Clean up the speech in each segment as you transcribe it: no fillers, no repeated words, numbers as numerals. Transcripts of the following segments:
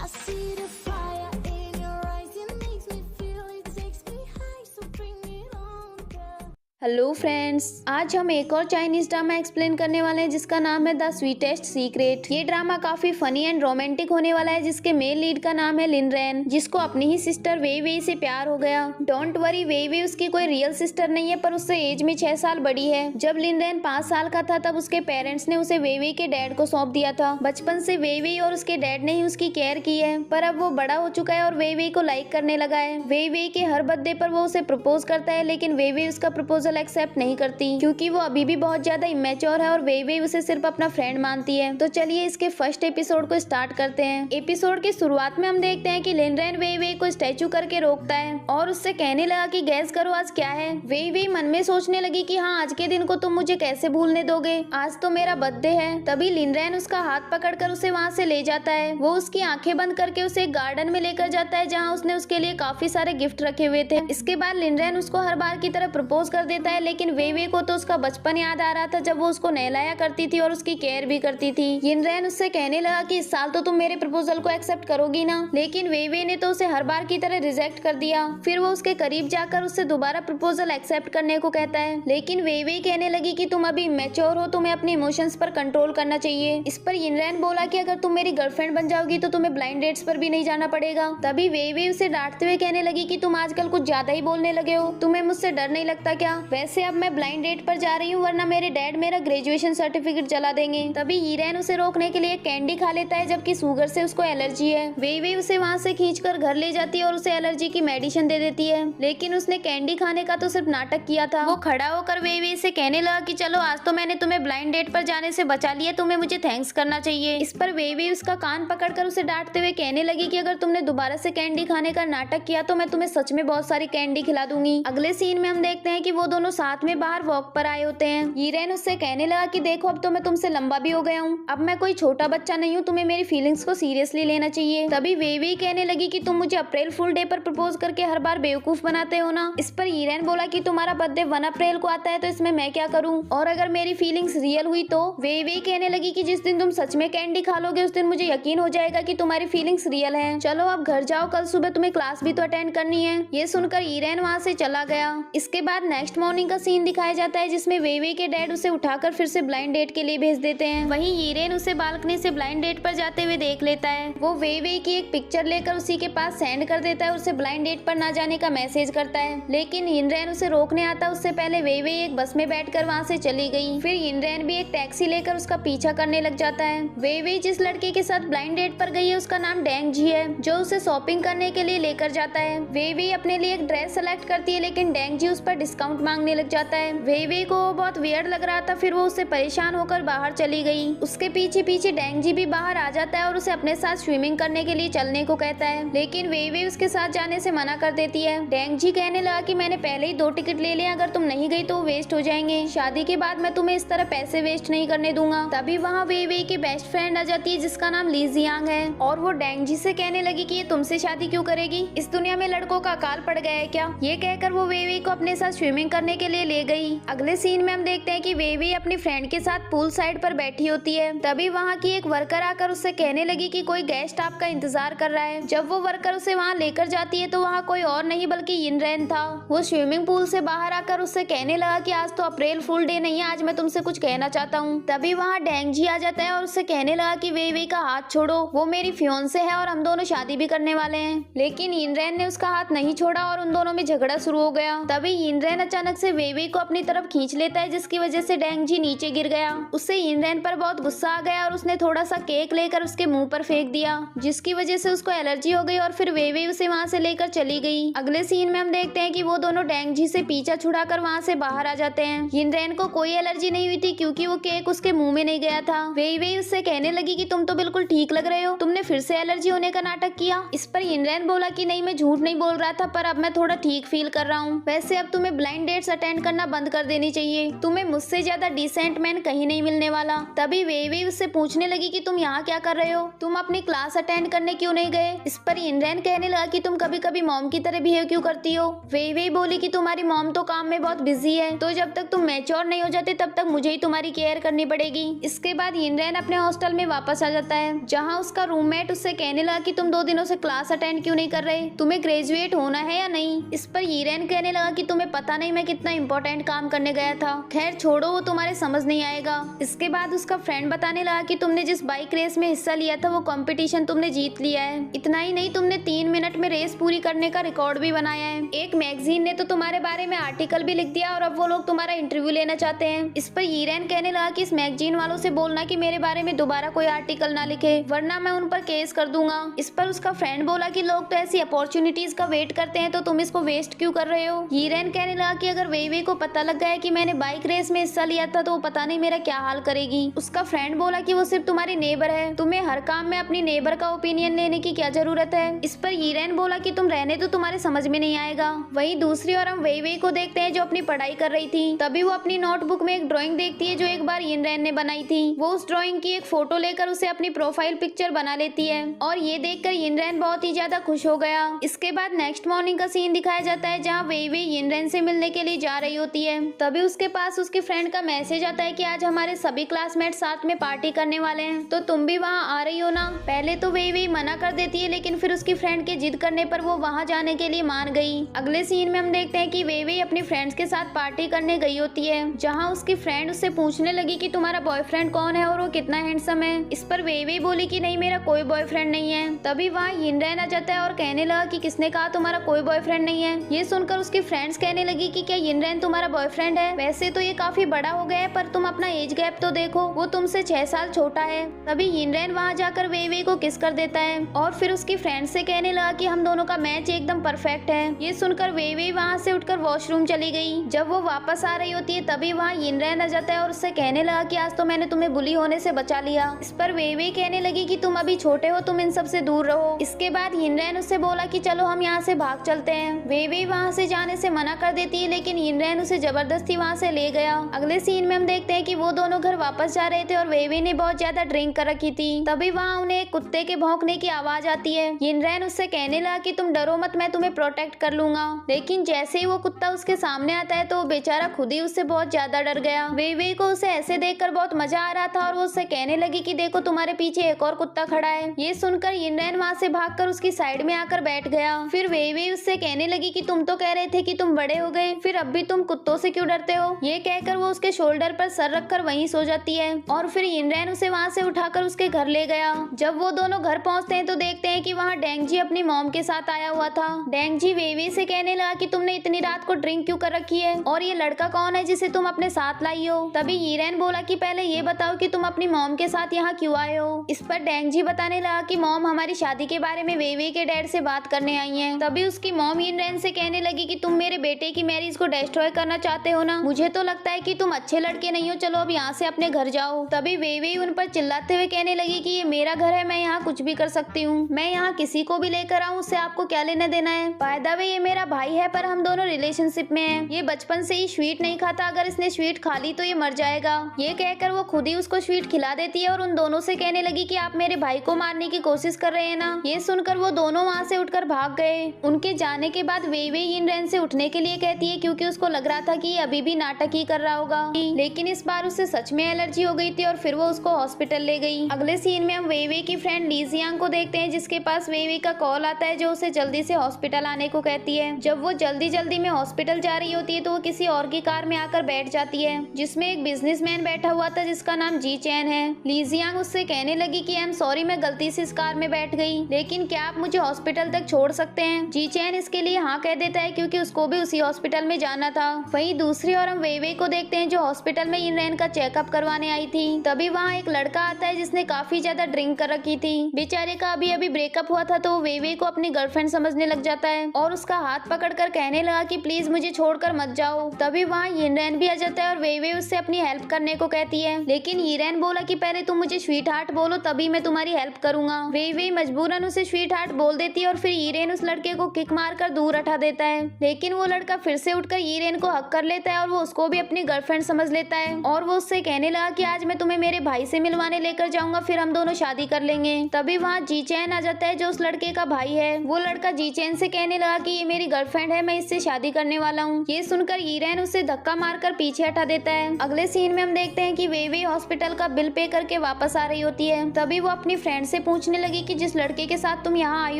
I see the fire in your eyes, it makes me feel, it takes me high, so bring it on, girl. Hello friends, आज हम एक और Chinese drama explain करने वाले हैं जिसका नाम है द स्वीटेस्ट सीक्रेट। ये ड्रामा काफी फनी एंड रोमांटिक होने वाला है, जिसके मेन लीड का नाम है लिन रैन, जिसको अपनी ही सिस्टर वेई वेई से प्यार हो गया। डोंट वरी, वेई वेई उसकी कोई रियल सिस्टर नहीं है, पर उससे एज में 6 साल बड़ी है। जब लिन रैन 5 साल का था तब उसके पेरेंट्स ने उसे वेई वेई के डैड को सौंप दिया था। बचपन से वेई वेई और उसके डैड ने ही उसकी केयर की है, पर अब वो बड़ा हो चुका है और वेई वेई को लाइक करने लगा है। वेई वेई के हर बर्थडे पर वो उसे प्रपोज करता है, लेकिन वेई वेई उसका प्रपोजल एक्सेप्ट नहीं करती क्योंकि वो अभी भी बहुत ज्यादा इमेच्योर है और वेई वेई उसे सिर्फ अपना फ्रेंड मानती है। तो चलिए इसके फर्स्ट एपिसोड को स्टार्ट करते हैं। एपिसोड की शुरुआत में हम देखते हैं कि लिन रैन वेई वेई को स्टैचू करके रोकता है और उससे कहने लगा कि गैस करो आज क्या है। वेई वेई मन में सोचने लगी कि हाँ, आज के दिन को तुम मुझे कैसे भूलने दोगे, आज तो मेरा बर्थडे है। तभी लिन रैन उसका हाथ पकड़कर उसे वहाँ से ले जाता है। वो उसकी आंखें बंद करके उसे एक गार्डन में लेकर जाता है जहाँ उसने उसके लिए काफी सारे गिफ्ट रखे हुए थे। इसके बाद लिन रैन उसको हर बार की तरह प्रपोज कर देता है, लेकिन वेई वेई को तो उसका बचपन याद आ रहा था जब वो उसको नहलाया करती थी और उसकी केयर भी करती थी। लिन रैन उससे कहने लगा कि इस साल तो तुम मेरे प्रपोजल को एक्सेप्ट करोगी ना, लेकिन वेई वेई ने तो उसे हर बार की तरह रिजेक्ट कर दिया। फिर वो उसके करीब जाकर उससे दोबारा प्रपोजल एक्सेप्ट करने को कहता है, लेकिन वेई वेई कहने लगी कि तुम अभी मैच्योर हो, तुम्हें अपने इमोशंस पर कंट्रोल करना चाहिए। इस पर लिन रैन बोला कि अगर तुम मेरी गर्लफ्रेंड बन जाओगी तो तुम्हें ब्लाइंड डेट्स पर भी नहीं जाना पड़ेगा। तभी वेई वेई उसे डांटते हुए कहने लगी कि तुम आजकल कुछ ज्यादा ही बोलने लगे हो, तुम्हें मुझसे डर नहीं लगता क्या? वैसे अब मैं ब्लाइंड डेट पर जा रही हूँ, वरना मेरे डैड मेरा ग्रेजुएशन सर्टिफिकेट जला देंगे। तभी हीरेन उसे रोकने के लिए कैंडी खा लेता है, जबकि शुगर से उसको एलर्जी है। वेई वेई उसे वहाँ से खींचकर घर ले जाती है और उसे एलर्जी की मेडिसिन दे देती है, लेकिन उसने कैंडी खाने का तो सिर्फ नाटक किया था। वो खड़ा होकर वेई वेई से कहने लगा कि चलो आज तो मैंने तुम्हें ब्लाइंड डेट पर जाने से बचा लिया, तुम्हें मुझे थैंक्स करना चाहिए। इस पर वेई वेई उसका कान पकड़कर उसे डांटते हुए कहने लगी कि अगर तुमने दोबारा से कैंडी खाने का नाटक किया तो मैं तुम्हें सच में बहुत सारी कैंडी खिला दूंगी। अगले सीन में हम देखते हैं कि वो दोनों साथ में बाहर वॉक पर आए होते हैं। हीरेन उससे कहने लगा कि देखो अब तो मैं तुमसे लंबा भी हो गया हूँ, अब मैं कोई छोटा बच्चा नहीं हूँ, तुम्हें मेरी फीलिंग्स को सीरियसली लेना चाहिए। तभी वेई वेई कहने लगी कि तुम मुझे अप्रैल फुल डे पर प्रपोज करके हर बार बेवकूफ बनाते हो ना। इस पर हीरेन बोला कि तुम्हारा बर्थडे 1 अप्रैल को आता है तो इसमें मैं क्या करूँ, और अगर मेरी फीलिंग्स रियल हुई तो? वेई वेई कहने लगी कि जिस दिन तुम सच में कैंडी खा लोगे उस दिन मुझे यकीन हो जाएगा कि तुम्हारी फीलिंग्स रियल है। चलो अब घर जाओ, कल सुबह तुम्हें क्लास भी तो अटेंड करनी है। ये सुनकर हीरेन वहाँ से चला गया। इसके बाद नेक्स्ट मॉर्निंग का सीन दिखाया जाता है जिसमें वेई वेई के डैड उसे उठाकर फिर से ब्लाइंड डेट के लिए भेज देते हैं। वहीं हीरेन उसे बालकनी से ब्लाइंड डेट पर जाते हुए देख लेता है। वो वेई वेई की एक पिक्चर लेकर उसी के पास सेंड कर देता है और उसे ब्लाइंड डेट पर ना जाने का मैसेज करता है, लेकिन हिनरैन उसे रोकने आता उससे पहले वेई वेई एक बस में बैठकर वहाँ से चली गई। फिर हिनरैन भी एक टैक्सी लेकर उसका पीछा करने लग जाता है। वेई वेई जिस लड़के के साथ ब्लाइंड डेट पर गई है उसका नाम डेंग जी है, जो उसे शॉपिंग करने के लिए लेकर जाता है। वेई वेई अपने लिए एक ड्रेस सेलेक्ट करती है, लेकिन डेंग जी उस पर डिस्काउंट मांगने लग जाता है। वेई वेई को बहुत वियर्ड लग रहा था, फिर वो उससे परेशान होकर बाहर चली गई। उसके पीछे पीछे डेंग जी भी बाहर आ जाता है और उसे अपने साथ स्विमिंग करने के लिए चलने को कहता है, लेकिन वेई वेई उसके साथ जाने से मना कर देती है। डेंग जी कहने लगा कि मैंने पहले ही 2 टिकट ले लिए, अगर तुम नहीं गई तो वेस्ट हो जाएंगे, शादी के बाद मैं तुम्हें इस तरह पैसे वेस्ट नहीं करने दूंगा। तभी वहाँ वेई वेई की बेस्ट फ्रेंड आ जाती है जिसका नाम ली जियांग है, और वो डेंग जी से कहने लगी कि ये तुमसे शादी क्यों करेगी, इस दुनिया में लड़कों का अकाल पड़ गया है क्या? ये कहकर वो वेई वेई को अपने साथ स्विमिंग करने के लिए ले गई। अगले सीन में हम देखते हैं कि वेई वेई अपनी फ्रेंड के साथ पूल साइड पर बैठी होती है। तभी वहाँ की एक वर्कर आकर उससे कहने लगी कि कोई गेस्ट आपका इंतजार कर रहा है। जब वो वर्कर उसे वहाँ लेकर जाती है तो वहाँ कोई और नहीं बल्कि हिनरैन था। वो स्विमिंग पूल से बाहर आकर उससे कहने लगा कि आज तो अप्रैल फुल डे नहीं है, आज मैं तुमसे कुछ कहना चाहता हूँ। तभी वहाँ डेंग जी आ जाता है और उससे कहने लगा कि वेई वेई का हाथ छोड़ो, वो मेरी फियोंसे है और हम दोनों शादी भी करने वाले हैं। लेकिन हिनरैन ने उसका हाथ नहीं छोड़ा और उन दोनों में झगड़ा शुरू हो गया। तभी हिनरैन अचानक से वेई वेई को अपनी तरफ खींच लेता है, जिसकी वजह से डेंग जी नीचे गिर गया। उससे हिनरैन पर बहुत गुस्सा आ गया और उसने थोड़ा सा केक लेकर उसके मुंह पर फेंक दिया, जिसकी वजह से उसको एलर्जी हो गई और फिर वेई वेई उसे वहाँ से लेकर चली गई। अगले सीन में हम देखते हैं कि वो दोनों डेंग जी से पीछा छुड़ाकर वहाँ से बाहर आ जाते हैं। हिनरैन को कोई एलर्जी नहीं हुई थी क्योंकि वो केक उसके मुंह में नहीं गया था। वेई वेई उससे कहने लगी कि तुम तो बिल्कुल ठीक लग रहे हो, तुमने फिर से एलर्जी होने का नाटक किया। इस पर हिनरैन बोला कि नहीं, मैं झूठ नहीं बोल रहा था, पर अब मैं थोड़ा ठीक फील कर रहा हूँ। वैसे अब तुम्हें ब्लाइंड डेट मीट्स अटेंड करना बंद कर देनी चाहिए। तुम्हें मुझसे ज्यादा डिसेंट मैन कहीं नहीं मिलने वाला। तभी वेई उससे पूछने लगी कि तुम यहाँ क्या कर रहे हो, तुम अपनी क्लास अटेंड करने क्यों नहीं गए। इस पर यिनरेन कहने लगा कि तुम कभी कभी मॉम की तरह बिहेव क्यों करती हो। वेई बोली कि तुम्हारी मॉम तो काम में बहुत बिजी है, तो जब तक तुम मैच्योर नहीं हो जाते तब तक मुझे ही तुम्हारी केयर करनी पड़ेगी। इसके बाद यिनरेन अपने हॉस्टल में वापस आ जाता है, जहाँ उसका रूममेट उससे कहने लगा कि तुम 2 दिनों से क्लास अटेंड क्यों नहीं कर रहे, तुम्हें ग्रेजुएट होना है या नहीं। इस पर यिनरेन कहने लगा कि तुम्हें पता नहीं मैं कितना इंपॉर्टेंट काम करने गया था, खैर छोड़ो वो तुम्हारे समझ नहीं आएगा। इसके बाद उसका फ्रेंड बताने लगा कि तुमने जिस बाइक रेस में हिस्सा लिया था वो कंपटीशन तुमने जीत लिया है। इतना ही नहीं, तुमने 3 मिनट में रेस पूरी करने का रिकॉर्ड भी बनाया है। एक मैगजीन ने तो तुम्हारे बारे में आर्टिकल भी लिख दिया और अब वो लोग तुम्हारा इंटरव्यू लेना चाहते हैं। इस पर यिनरेन कहने लगा कि इस मैगजीन वालों से बोलना कि मेरे बारे में दोबारा कोई आर्टिकल ना लिखे, वरना मैं उन पर केस कर दूंगा। इस पर उसका फ्रेंड बोला कि लोग तो ऐसी अपॉर्चुनिटीज का वेट करते हैं, तो तुम इसको वेस्ट क्यों कर रहे हो। यिनरेन कहने लगा कि अगर वेई को पता लग गया कि मैंने बाइक रेस में हिस्सा लिया था तो वो पता नहीं मेरा क्या हाल करेगी। उसका फ्रेंड बोला कि वो सिर्फ तुम्हारी नेबर है, तुम्हें हर काम में अपनी नेबर का ओपिनियन लेने की क्या जरूरत है। इस पर यिनरेन बोला कि तुम रहने तो तुम्हारे समझ में नहीं आएगा। वहीं दूसरी ओर हम वेई को देखते हैं जो अपनी पढ़ाई कर रही थी। तभी वो अपनी नोटबुक में एक ड्राइंग देखती है जो एक बार यिनरेन ने बनाई थी। वो उस ड्राइंग की एक फोटो लेकर उसे अपनी प्रोफाइल पिक्चर बना लेती है और ये देखकर यिनरेन बहुत ही ज्यादा खुश हो गया। इसके बाद नेक्स्ट मॉर्निंग का सीन दिखाया जाता है जहाँ वेई यिनरेन से मिलने के लिए जा रही होती है। तभी उसके पास उसके फ्रेंड का मैसेज आता है कि आज हमारे सभी क्लासमेट साथ में पार्टी करने वाले हैं, तो तुम भी वहाँ आ रही हो ना। पहले तो वेई मना कर देती है, लेकिन फिर उसकी फ्रेंड के जिद करने पर वो वहाँ जाने के लिए मान गई। अगले सीन में हम देखते हैं कि वेई अपनी फ्रेंड्स के साथ पार्टी करने गई होती है, जहाँ उसकी फ्रेंड उससे पूछने लगी कि तुम्हारा बॉयफ्रेंड कौन है और वो कितना हैंडसम है। इस पर वेई बोली कि नहीं, मेरा कोई बॉयफ्रेंड नहीं है। तभी वहाँ यिनरेन आ जाता है और कहने लगा कि किसने कहा तुम्हारा कोई बॉयफ्रेंड नहीं है। ये सुनकर उसकी फ्रेंड्स कहने लगी कि क्या यिनरेन तुम्हारा बॉयफ्रेंड है, वैसे तो ये काफी बड़ा हो गया है पर तुम अपना एज गैप तो देखो, वो तुमसे 6 साल छोटा है। तभी यिनरेन वहाँ जाकर वेई को किस कर देता है और फिर उसकी फ्रेंड से कहने लगा कि हम दोनों का मैच एकदम परफेक्ट है। ये सुनकर वेई वहाँ से उठकर वॉशरूम चली गई। जब वो वापस आ रही होती है तभी वहाँ यिनरेन आ जाता है और उससे कहने लगा कि आज तो मैंने तुम्हें बुली होने से बचा लिया। इस पर वेई कहने लगी कि तुम अभी छोटे हो, तुम इन सब से दूर रहो। इसके बाद यिनरेन उससे बोला कि चलो हम यहाँ से भाग चलते हैं। वेई वहाँ से जाने से मना कर देती है, लेकिन यिनरेन उसे जबरदस्ती वहाँ से ले गया। अगले सीन में हम देखते हैं कि वो दोनों घर वापस जा रहे थे और वेई ने बहुत ज्यादा ड्रिंक कर रखी थी। तभी वहाँ उन्हें एक कुत्ते के भौंकने की आवाज आती है। यिनरेन उससे कहने लगा कि तुम डरो मत, मैं तुम्हें प्रोटेक्ट कर लूंगा। लेकिन जैसे ही वो कुत्ता उसके सामने आता है तो वो बेचारा खुद ही उससे बहुत ज्यादा डर गया। वेई को उसे ऐसे देखकर बहुत मजा आ रहा था और वो उससे कहने लगी कि देखो तुम्हारे पीछे एक और कुत्ता खड़ा है। ये सुनकर यिनरेन वहाँ से भागकर उसकी साइड में आकर बैठ गया। फिर वेई उससे कहने लगी कि तुम तो कह रहे थे कि तुम बड़े हो गए, फिर अब भी तुम कुत्तों से क्यों डरते हो। ये कहकर वो उसके शोल्डर पर सर रखकर वहीं सो जाती है और फिर यिनरेन उसे वहाँ से उठाकर उसके घर ले गया। जब वो दोनों घर पहुँचते हैं तो देखते हैं कि वहाँ डेंगजी अपनी मॉम के साथ आया हुआ था। डेंगजी वेई से कहने लगा कि तुमने इतनी रात को ड्रिंक क्यों कर रखी है और ये लड़का कौन है जिसे तुम अपने साथ लाई हो। तभी यिनरेन बोला कि पहले ये बताओ कि तुम अपनी मॉम के साथ यहाँ क्यों आए हो। इस पर डेंगजी बताने लगा कि मॉम हमारी शादी के बारे में वेई के डैड से बात करने आई है। तभी उसकी मॉम यिनरेन से कहने लगी कि तुम मेरे बेटे की मैरिज को डिस्ट्रॉय करना चाहते हो ना, मुझे तो लगता है कि तुम अच्छे लड़के नहीं हो, चलो अब यहाँ से अपने घर जाओ। तभी वेई उन पर चिल्लाते हुए कहने लगी कि ये मेरा घर है, मैं यहाँ कुछ भी कर सकती हूँ, मैं यहाँ किसी को भी लेकर आऊँ, उससे आपको क्या लेना देना है। बाय द वे ये मेरा भाई है पर हम दोनों रिलेशनशिप में हैं। ये बचपन से ही स्वीट नहीं खाता, अगर इसने स्वीट खा ली तो ये मर जाएगा। ये कहकर वो खुद ही उसको स्वीट खिला देती है और उन दोनों से कहने लगी कि आप मेरे भाई को मारने की कोशिश कर रहे हैं ना। ये सुनकर वो दोनों वहाँ से उठकर भाग गए। उनके जाने के बाद वेई यिनरेन से उठने के लिए कहती है क्योंकि उसको लग रहा था कि ये अभी भी नाटक ही कर रहा होगा, लेकिन इस बार उसे सच में एलर्जी हो गई थी और फिर वो उसको हॉस्पिटल ले गई। अगले सीन में हम वेई की फ्रेंड लीजियांग को देखते हैं जिसके पास वेई का कॉल आता है जो उसे जल्दी से हॉस्पिटल आने को कहती है। जब वो जल्दी में हॉस्पिटल जा रही होती है तो वो किसी और की कार में आकर बैठ जाती है जिसमें एक बिजनेसमैन बैठा हुआ था जिसका नाम जी चैन है। लीजियांग उससे कहने लगी कि आई एम सॉरी, मैं गलती से इस कार में बैठ गई, लेकिन क्या आप मुझे हॉस्पिटल तक छोड़ सकते हैं। जी चैन इसके लिए हाँ कह देता है क्योंकि उसको भी उसी हॉस्पिटल में जाना था। वहीं दूसरी ओर हम वेई को देखते हैं जो हॉस्पिटल में यिनरेन का चेकअप करवाने आई थी। तभी वहाँ एक लड़का आता है जिसने काफी ज्यादा ड्रिंक कर रखी थी। बेचारे का अभी ब्रेकअप हुआ था तो वो वेई को अपनी गर्लफ्रेंड समझने लग जाता है और उसका हाथ पकड़कर कहने लगा कि प्लीज मुझे छोड़कर मत जाओ। तभी वहाँ यिनरेन भी आ जाता है और वेई उससे अपनी हेल्प करने को कहती है, लेकिन यिनरेन बोला कि पहले तुम मुझे स्वीट हार्ट बोलो तभी मैं तुम्हारी हेल्प करूंगा। वेई मजबूरन उसे स्वीट हार्ट बोल देती है और फिर यिनरेन उस लड़के को किक मारकर दूर हटा देता है, लेकिन वो लड़का फिर से उठकर यीरेन को हक कर लेता है और वो उसको भी अपनी गर्लफ्रेंड समझ लेता है और वो उससे कहने लगा कि आज मैं तुम्हें मेरे भाई से मिलवाने लेकर जाऊंगा, फिर हम दोनों शादी कर लेंगे। तभी वहाँ जी चैन आ जाता है जो उस लड़के का भाई है। वो लड़का जी चैन से कहने लगा कि ये मेरी गर्लफ्रेंड है, मैं इससे शादी करने वाला हूँ। ये सुनकर यीरेन उसे धक्का मारकर पीछे हटा देता है। अगले सीन में हम देखते हैं कि वेई हॉस्पिटल का बिल पे करके वापस आ रही होती है। तभी वो अपनी फ्रेंड से पूछने लगी कि जिस लड़के के साथ तुम यहाँ आई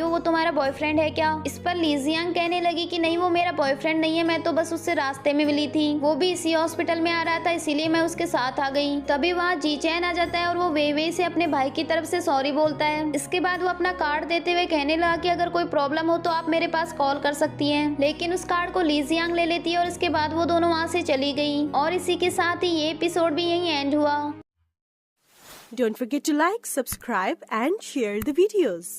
हो वो तुम्हारा बॉयफ्रेंड है क्या। इस पर ली जियांग कहने लगी कि नहीं, वो मेरा बॉयफ्रेंड नहीं है, मैं तो बस उससे रास्ते में मिली थी, वो भी इसी हॉस्पिटल में आ रहा था, इसीलिए मैं उसके साथ आ गई। तभी वहाँ जी चैन आ जाता है और वो वेई से अपने भाई की तरफ से सॉरी बोलता है। इसके बाद वो अपना कार्ड देते हुए कहने लगा कि अगर कोई प्रॉब्लम हो तो आप मेरे पास कॉल कर सकती हैं। लेकिन उस कार्ड को ली जियांग ले लेती है और इसके बाद वो दोनों वहाँ से चली गई। और इसी के साथ ही ये एपिसोड भी यहीं एंड हुआ। Don't forget to like, subscribe and share the videos.